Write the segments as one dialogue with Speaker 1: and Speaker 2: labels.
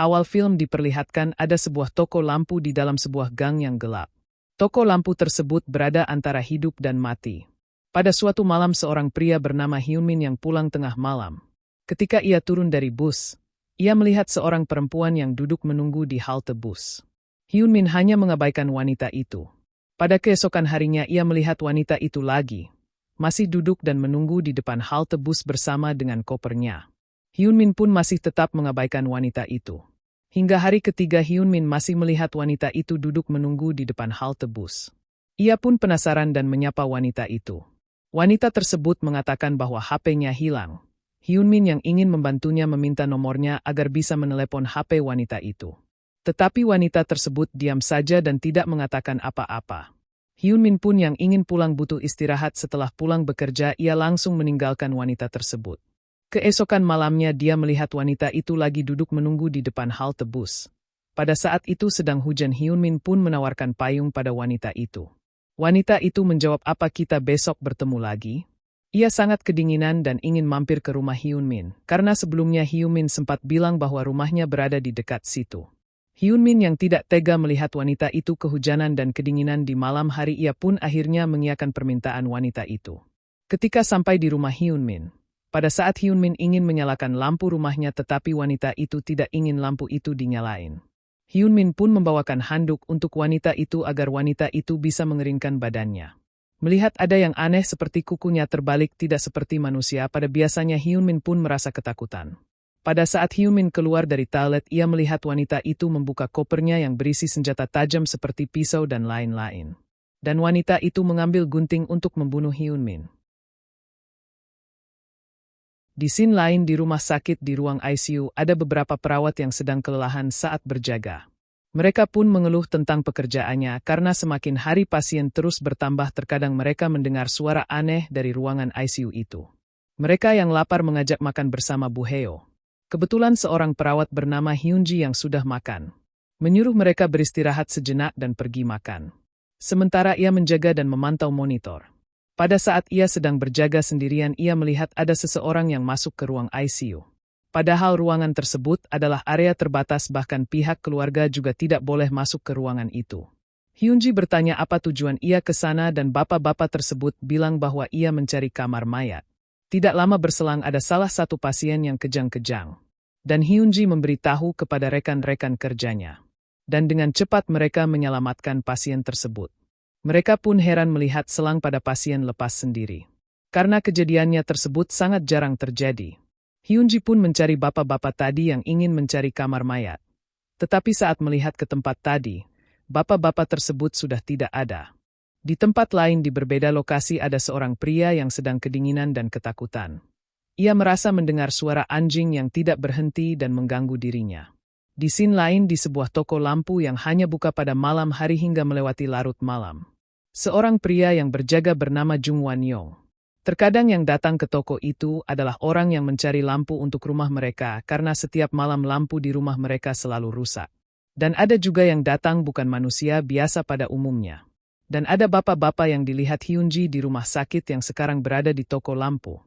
Speaker 1: Awal film diperlihatkan ada sebuah toko lampu di dalam sebuah gang yang gelap. Toko lampu tersebut berada antara hidup dan mati. Pada suatu malam seorang pria bernama Hyunmin yang pulang tengah malam. Ketika ia turun dari bus, ia melihat seorang perempuan yang duduk menunggu di halte bus. Hyunmin hanya mengabaikan wanita itu. Pada keesokan harinya ia melihat wanita itu lagi, masih duduk dan menunggu di depan halte bus bersama dengan kopernya. Hyunmin pun masih tetap mengabaikan wanita itu. Hingga hari ketiga Hyunmin masih melihat wanita itu duduk menunggu di depan halte bus. Ia pun penasaran dan menyapa wanita itu. Wanita tersebut mengatakan bahwa HP-nya hilang. Hyunmin yang ingin membantunya meminta nomornya agar bisa menelepon HP wanita itu. Tetapi wanita tersebut diam saja dan tidak mengatakan apa-apa. Hyunmin pun yang ingin pulang butuh istirahat setelah pulang bekerja ia langsung meninggalkan wanita tersebut. Keesokan malamnya dia melihat wanita itu lagi duduk menunggu di depan halte bus. Pada saat itu sedang hujan Hyunmin pun menawarkan payung pada wanita itu. Wanita itu menjawab apa kita besok bertemu lagi? Ia sangat kedinginan dan ingin mampir ke rumah Hyunmin, karena sebelumnya Hyunmin sempat bilang bahwa rumahnya berada di dekat situ. Hyunmin yang tidak tega melihat wanita itu kehujanan dan kedinginan di malam hari ia pun akhirnya mengiyakan permintaan wanita itu. Ketika sampai di rumah Hyunmin, pada saat Hyunmin ingin menyalakan lampu rumahnya tetapi wanita itu tidak ingin lampu itu dinyalain. Hyunmin pun membawakan handuk untuk wanita itu agar wanita itu bisa mengeringkan badannya. Melihat ada yang aneh seperti kukunya terbalik tidak seperti manusia pada biasanya Hyunmin pun merasa ketakutan. Pada saat Hyunmin keluar dari toilet ia melihat wanita itu membuka kopernya yang berisi senjata tajam seperti pisau dan lain-lain. Dan wanita itu mengambil gunting untuk membunuh Hyunmin. Di scene lain di rumah sakit di ruang ICU ada beberapa perawat yang sedang kelelahan saat berjaga. Mereka pun mengeluh tentang pekerjaannya karena semakin hari pasien terus bertambah terkadang mereka mendengar suara aneh dari ruangan ICU itu. Mereka yang lapar mengajak makan bersama Bu Heo. Kebetulan seorang perawat bernama Hyunji yang sudah makan. Menyuruh mereka beristirahat sejenak dan pergi makan. Sementara ia menjaga dan memantau monitor. Pada saat ia sedang berjaga sendirian ia melihat ada seseorang yang masuk ke ruang ICU. Padahal ruangan tersebut adalah area terbatas bahkan pihak keluarga juga tidak boleh masuk ke ruangan itu. Hyunji bertanya apa tujuan ia ke sana dan bapak-bapak tersebut bilang bahwa ia mencari kamar mayat. Tidak lama berselang ada salah satu pasien yang kejang-kejang. Dan Hyunji memberitahu kepada rekan-rekan kerjanya. Dan dengan cepat mereka menyelamatkan pasien tersebut. Mereka pun heran melihat selang pada pasien lepas sendiri. Karena kejadiannya tersebut sangat jarang terjadi. Hyunji pun mencari bapak-bapak tadi yang ingin mencari kamar mayat. Tetapi saat melihat ke tempat tadi, bapak-bapak tersebut sudah tidak ada. Di tempat lain di berbeda lokasi ada seorang pria yang sedang kedinginan dan ketakutan. Ia merasa mendengar suara anjing yang tidak berhenti dan mengganggu dirinya. Di scene lain di sebuah toko lampu yang hanya buka pada malam hari hingga melewati larut malam. Seorang pria yang berjaga bernama Jung Wan Yong. Terkadang yang datang ke toko itu adalah orang yang mencari lampu untuk rumah mereka karena setiap malam lampu di rumah mereka selalu rusak. Dan ada juga yang datang bukan manusia biasa pada umumnya. Dan ada bapak-bapak yang dilihat Hyunji di rumah sakit yang sekarang berada di toko lampu.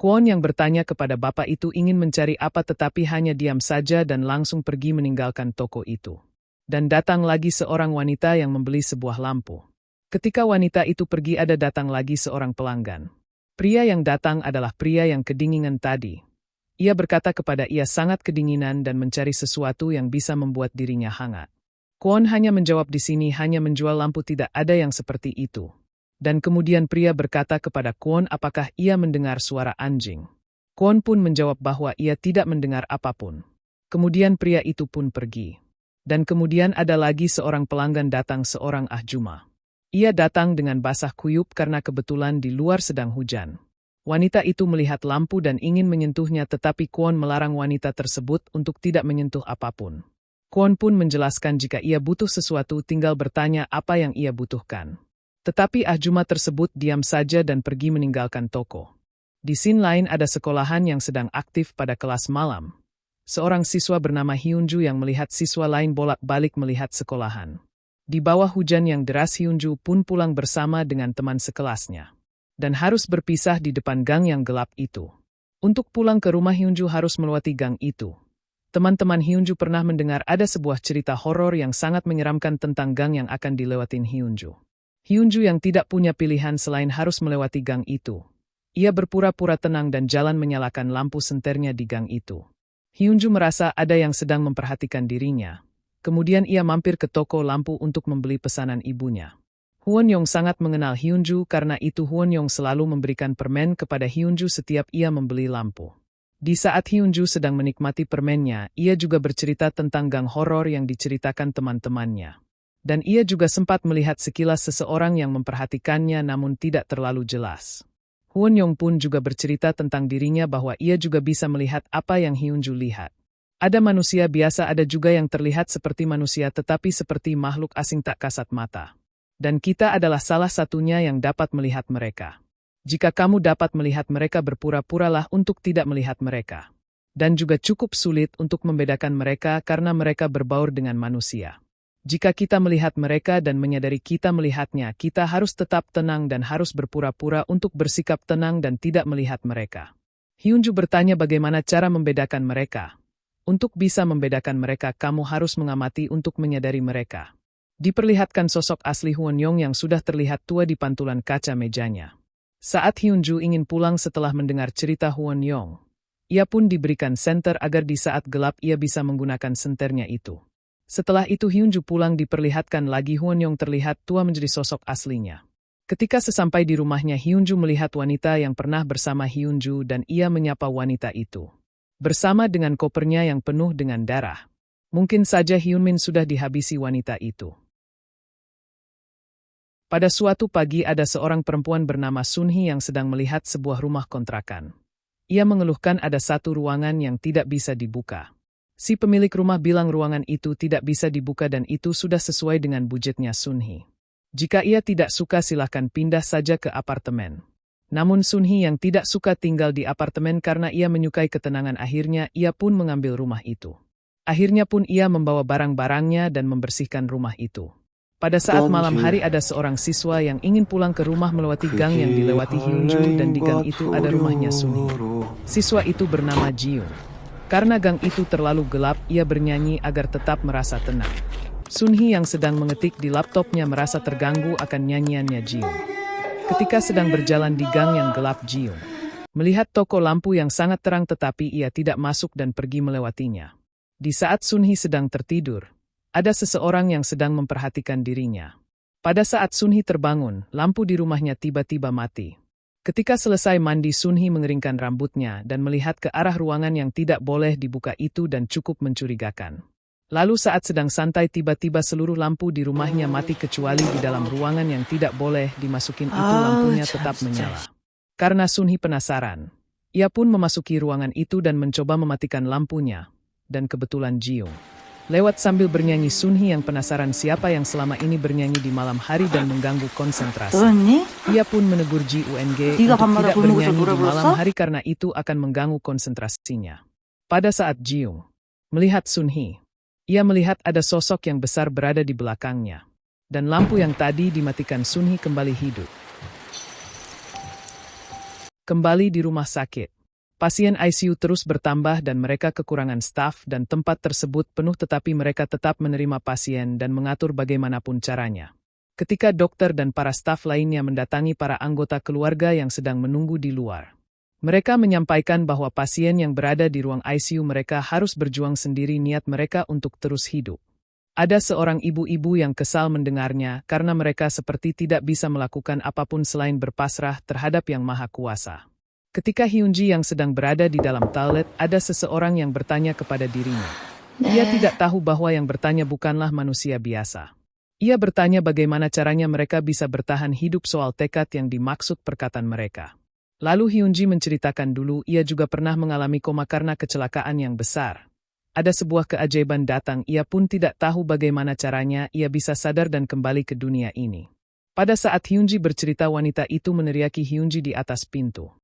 Speaker 1: Kwon yang bertanya kepada bapak itu ingin mencari apa tetapi hanya diam saja dan langsung pergi meninggalkan toko itu. Dan datang lagi seorang wanita yang membeli sebuah lampu. Ketika wanita itu pergi ada datang lagi seorang pelanggan. Pria yang datang adalah pria yang kedinginan tadi. Ia berkata kepada ia sangat kedinginan dan mencari sesuatu yang bisa membuat dirinya hangat. Kwon hanya menjawab di sini hanya menjual lampu tidak ada yang seperti itu. Dan kemudian pria berkata kepada Kwon apakah ia mendengar suara anjing. Kwon pun menjawab bahwa ia tidak mendengar apapun. Kemudian pria itu pun pergi. Dan kemudian ada lagi seorang pelanggan datang seorang ahjuma. Ia datang dengan basah kuyup karena kebetulan di luar sedang hujan. Wanita itu melihat lampu dan ingin menyentuhnya tetapi Kwon melarang wanita tersebut untuk tidak menyentuh apapun. Kwon pun menjelaskan jika ia butuh sesuatu tinggal bertanya apa yang ia butuhkan. Tetapi ahjuma tersebut diam saja dan pergi meninggalkan toko. Di scene lain ada sekolahan yang sedang aktif pada kelas malam. Seorang siswa bernama Hyunju yang melihat siswa lain bolak-balik melihat sekolahan. Di bawah hujan yang deras Hyunju pun pulang bersama dengan teman sekelasnya. Dan harus berpisah di depan gang yang gelap itu. Untuk pulang ke rumah Hyunju harus melewati gang itu. Teman-teman Hyunju pernah mendengar ada sebuah cerita horor yang sangat menyeramkan tentang gang yang akan dilewatin Hyunju. Hyunju yang tidak punya pilihan selain harus melewati gang itu. Ia berpura-pura tenang dan jalan menyalakan lampu senternya di gang itu. Hyunju merasa ada yang sedang memperhatikan dirinya. Kemudian ia mampir ke toko lampu untuk membeli pesanan ibunya. Hwon-yong sangat mengenal Hyunju karena itu Hwon-yong selalu memberikan permen kepada Hyunju setiap ia membeli lampu. Di saat Hyunju sedang menikmati permennya, ia juga bercerita tentang gang horor yang diceritakan teman-temannya. Dan ia juga sempat melihat sekilas seseorang yang memperhatikannya namun tidak terlalu jelas. Hwon-yong pun juga bercerita tentang dirinya bahwa ia juga bisa melihat apa yang Hyunju lihat. Ada manusia biasa, ada juga yang terlihat seperti manusia tetapi seperti makhluk asing tak kasat mata. Dan kita adalah salah satunya yang dapat melihat mereka. Jika kamu dapat melihat mereka, berpura-puralah untuk tidak melihat mereka. Dan juga cukup sulit untuk membedakan mereka karena mereka berbaur dengan manusia. Jika kita melihat mereka dan menyadari kita melihatnya, kita harus tetap tenang dan harus berpura-pura untuk bersikap tenang dan tidak melihat mereka. Hyunju bertanya bagaimana cara membedakan mereka. Untuk bisa membedakan mereka, kamu harus mengamati untuk menyadari mereka. Diperlihatkan sosok asli Hwon-yong yang sudah terlihat tua di pantulan kaca mejanya. Saat Hyunju ingin pulang setelah mendengar cerita Hwon-yong, ia pun diberikan senter agar di saat gelap ia bisa menggunakan senternya itu. Setelah itu Hyunju pulang, diperlihatkan lagi Hwon-yong terlihat tua menjadi sosok aslinya. Ketika sesampai di rumahnya, Hyunju melihat wanita yang pernah bersama Hyunju dan ia menyapa wanita itu. Bersama dengan kopernya yang penuh dengan darah. Mungkin saja Hyunmin sudah dihabisi wanita itu. Pada suatu pagi ada seorang perempuan bernama Sunhee yang sedang melihat sebuah rumah kontrakan. Ia mengeluhkan ada satu ruangan yang tidak bisa dibuka. Si pemilik rumah bilang ruangan itu tidak bisa dibuka dan itu sudah sesuai dengan budgetnya Sunhee. Jika ia tidak suka silahkan pindah saja ke apartemen. Namun Sunhee yang tidak suka tinggal di apartemen karena ia menyukai ketenangan, akhirnya ia pun mengambil rumah itu. Akhirnya pun ia membawa barang-barangnya dan membersihkan rumah itu. Pada saat malam hari ada seorang siswa yang ingin pulang ke rumah melewati gang yang dilewati Hyunju dan di gang itu ada rumahnya Sunhee. Siswa itu bernama Jiung. Karena gang itu terlalu gelap, ia bernyanyi agar tetap merasa tenang. Sunhee yang sedang mengetik di laptopnya merasa terganggu akan nyanyiannya Jiung. Ketika sedang berjalan di gang yang gelap, Jiung melihat toko lampu yang sangat terang tetapi ia tidak masuk dan pergi melewatinya. Di saat Sunhee sedang tertidur, ada seseorang yang sedang memperhatikan dirinya. Pada saat Sunhee terbangun, lampu di rumahnya tiba-tiba mati. Ketika selesai mandi, Sunhee mengeringkan rambutnya dan melihat ke arah ruangan yang tidak boleh dibuka itu dan cukup mencurigakan. Lalu saat sedang santai tiba-tiba seluruh lampu di rumahnya mati kecuali di dalam ruangan yang tidak boleh dimasukin itu lampunya tetap menyala. Karena Sunhee penasaran, ia pun memasuki ruangan itu dan mencoba mematikan lampunya. Dan kebetulan Jiung lewat sambil bernyanyi. Sunhee yang penasaran siapa yang selama ini bernyanyi di malam hari dan mengganggu konsentrasi. Ia pun menegur Jiung untuk tidak bernyanyi di malam hari karena itu akan mengganggu konsentrasinya. Pada saat Jiung melihat Sunhee, ia melihat ada sosok yang besar berada di belakangnya. Dan lampu yang tadi dimatikan Sunhee kembali hidup. Kembali di rumah sakit. Pasien ICU terus bertambah dan mereka kekurangan staf dan tempat tersebut penuh tetapi mereka tetap menerima pasien dan mengatur bagaimanapun caranya. Ketika dokter dan para staf lainnya mendatangi para anggota keluarga yang sedang menunggu di luar, mereka menyampaikan bahwa pasien yang berada di ruang ICU mereka harus berjuang sendiri niat mereka untuk terus hidup. Ada seorang ibu-ibu yang kesal mendengarnya karena mereka seperti tidak bisa melakukan apapun selain berpasrah terhadap Yang Maha Kuasa. Ketika Hyunji yang sedang berada di dalam toilet, ada seseorang yang bertanya kepada dirinya. Ia tidak tahu bahwa yang bertanya bukanlah manusia biasa. Ia bertanya bagaimana caranya mereka bisa bertahan hidup soal tekad yang dimaksud perkataan mereka. Lalu Hyunji menceritakan dulu ia juga pernah mengalami koma karena kecelakaan yang besar. Ada sebuah keajaiban datang, ia pun tidak tahu bagaimana caranya ia bisa sadar dan kembali ke dunia ini. Pada saat Hyunji bercerita, wanita itu meneriaki Hyunji di atas pintu.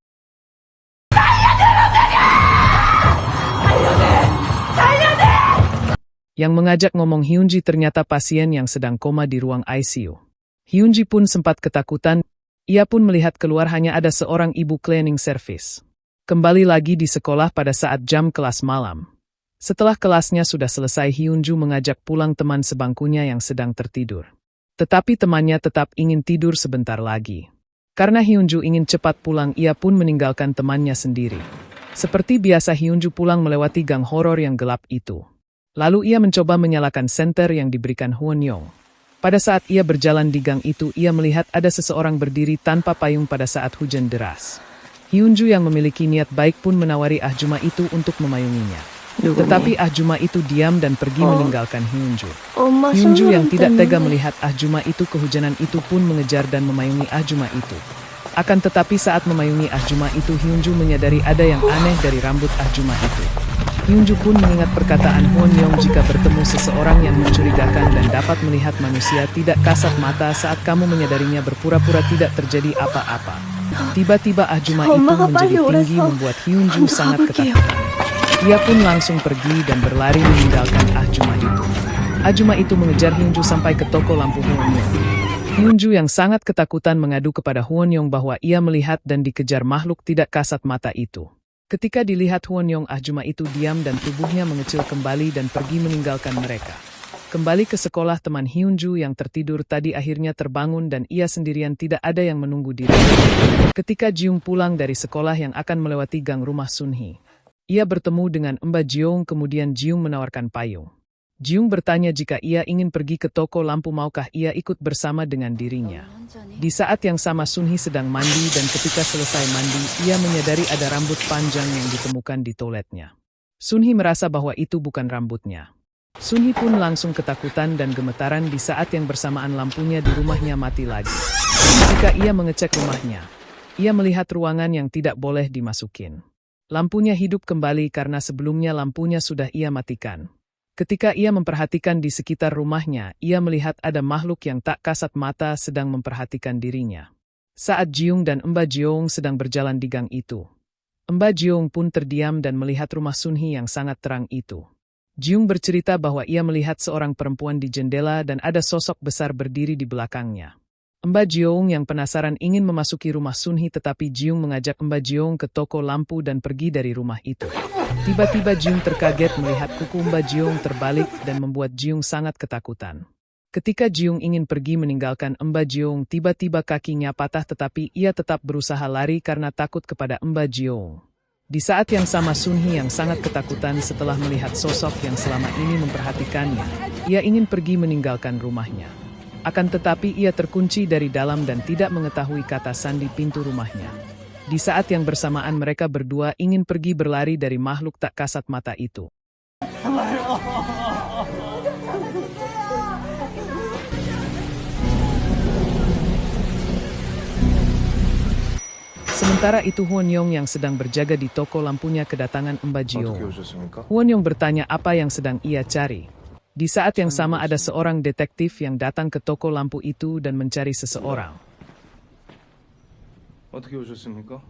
Speaker 1: Yang mengajak ngomong Hyunji ternyata pasien yang sedang koma di ruang ICU. Hyunji pun sempat ketakutan. Ia pun melihat keluar hanya ada seorang ibu cleaning service. Kembali lagi di sekolah pada saat jam kelas malam. Setelah kelasnya sudah selesai, Hyunju mengajak pulang teman sebangkunya yang sedang tertidur. Tetapi temannya tetap ingin tidur sebentar lagi. Karena Hyunju ingin cepat pulang, ia pun meninggalkan temannya sendiri. Seperti biasa, Hyunju pulang melewati gang horor yang gelap itu. Lalu ia mencoba menyalakan senter yang diberikan Hwon-young. Pada saat ia berjalan di gang itu, ia melihat ada seseorang berdiri tanpa payung pada saat hujan deras. Hyunju yang memiliki niat baik pun menawari Ahjuma itu untuk memayunginya. Tetapi Ahjuma itu diam dan pergi meninggalkan Hyunju. Hyunju yang tidak tega melihat Ahjuma itu kehujanan itu pun mengejar dan memayungi Ahjuma itu. Akan tetapi saat memayungi Ahjuma itu, Hyunju menyadari ada yang aneh dari rambut Ahjuma itu. Hyunju pun mengingat perkataan Hwon-young, jika bertemu seseorang yang mencurigakan dan dapat melihat manusia tidak kasat mata saat kamu menyadarinya, berpura-pura tidak terjadi apa-apa. Tiba-tiba Ahjuma itu menjadi tinggi membuat Hyunju sangat ketakutan. Ia pun langsung pergi dan berlari meninggalkan Ahjuma itu. Ahjuma itu mengejar Hyunju sampai ke toko lampu Hwon-young. Hyunju yang sangat ketakutan mengadu kepada Hwon-young bahwa ia melihat dan dikejar makhluk tidak kasat mata itu. Ketika dilihat Hwon-young, Ahjuma itu diam dan tubuhnya mengecil kembali dan pergi meninggalkan mereka. Kembali ke sekolah, teman Hyunju yang tertidur tadi akhirnya terbangun dan ia sendirian, tidak ada yang menunggu dirinya. Ketika Jiung pulang dari sekolah yang akan melewati gang rumah Sunhee, ia bertemu dengan Mbak Jiung, kemudian Jiung menawarkan payung. Jiung bertanya jika ia ingin pergi ke toko lampu, maukah ia ikut bersama dengan dirinya. Di saat yang sama Sunhee sedang mandi dan ketika selesai mandi, ia menyadari ada rambut panjang yang ditemukan di toiletnya. Sunhee merasa bahwa itu bukan rambutnya. Sunhee pun langsung ketakutan dan gemetaran di saat yang bersamaan lampunya di rumahnya mati lagi. Ketika ia mengecek rumahnya, ia melihat ruangan yang tidak boleh dimasukin. Lampunya hidup kembali karena sebelumnya lampunya sudah ia matikan. Ketika ia memperhatikan di sekitar rumahnya, ia melihat ada makhluk yang tak kasat mata sedang memperhatikan dirinya. Saat Jiung dan Mbak Jiung sedang berjalan di gang itu, Mbak Jiung pun terdiam dan melihat rumah Sunhee yang sangat terang itu. Jiung bercerita bahwa ia melihat seorang perempuan di jendela dan ada sosok besar berdiri di belakangnya. Mbak Jiung yang penasaran ingin memasuki rumah Sunhee, tetapi Jiung mengajak Mbak Jiung ke toko lampu dan pergi dari rumah itu. Tiba-tiba Jiung terkaget melihat kuku Mbak Jiung terbalik dan membuat Jiung sangat ketakutan. Ketika Jiung ingin pergi meninggalkan Mbak Jiung, tiba-tiba kakinya patah, tetapi ia tetap berusaha lari karena takut kepada Mbak Jiung. Di saat yang sama Sunhee yang sangat ketakutan setelah melihat sosok yang selama ini memperhatikannya, ia ingin pergi meninggalkan rumahnya. Akan tetapi ia terkunci dari dalam dan tidak mengetahui kata sandi pintu rumahnya. Di saat yang bersamaan mereka berdua ingin pergi berlari dari makhluk tak kasat mata itu. Sementara itu Hwon-young yang sedang berjaga di toko lampunya kedatangan Mbak Jiung. Hwon-young bertanya apa yang sedang ia cari. Di saat yang sama ada seorang detektif yang datang ke toko lampu itu dan mencari seseorang.
Speaker 2: 어떻게 오셨습니까?